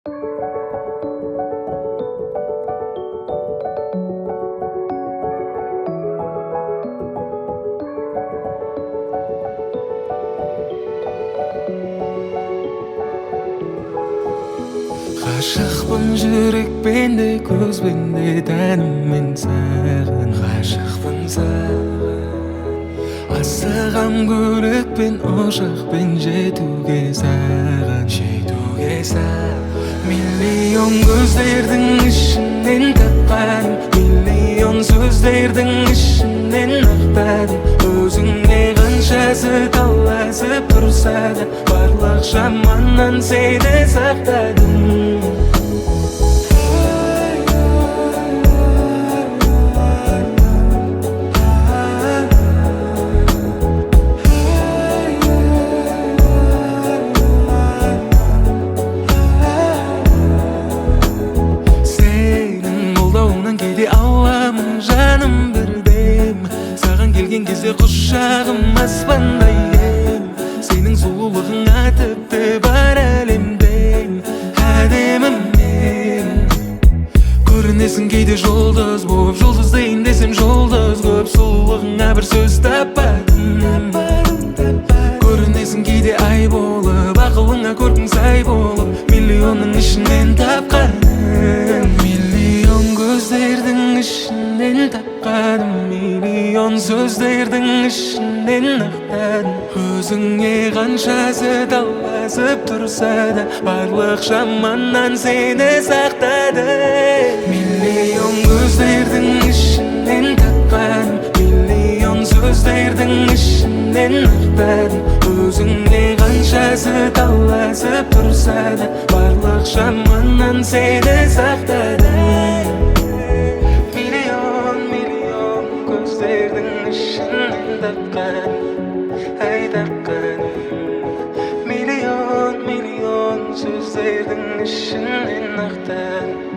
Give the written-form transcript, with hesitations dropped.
Ғашықпын жүрекпен де көзбен де тәніммен саған ғашықпын саған асығам көлікпен ұшақпен жетуге саған миллион көздердің ішінен тапқаным миллион сөздердің ішінен ақтадым өзіңе қаншасы таласып тұрса да барлық жаманнан сені сақтадым жаным бірдем саған келген кезде құшағым аспандай кең сенің сұлулығыңа тіпті бар әлемден әдемім мен көрінесің кейде жұлдыз болып жұлдыздайын десем жұлдыз көп сұлулығыңа бір сөз таппадым көрінесің кейде ай болып ақылыңа көркің сай болып миллионның ішінен тапқаным миллион көздердің ішінен тапқаным миллион сөздердің ішінен ақтадым өзіңе қаншасы таласып тұрса да барлық жаманнан сені сақтадым миллион көздердің ішінен тапқаным миллион сөздердің ішінен ақтадым өзіңе қаншасы таласып тұрса да барлық жаманнан сені сақтадым көздердің ішінен тапқаным ай тапқаным миллион сөздердің ішінен ақтадым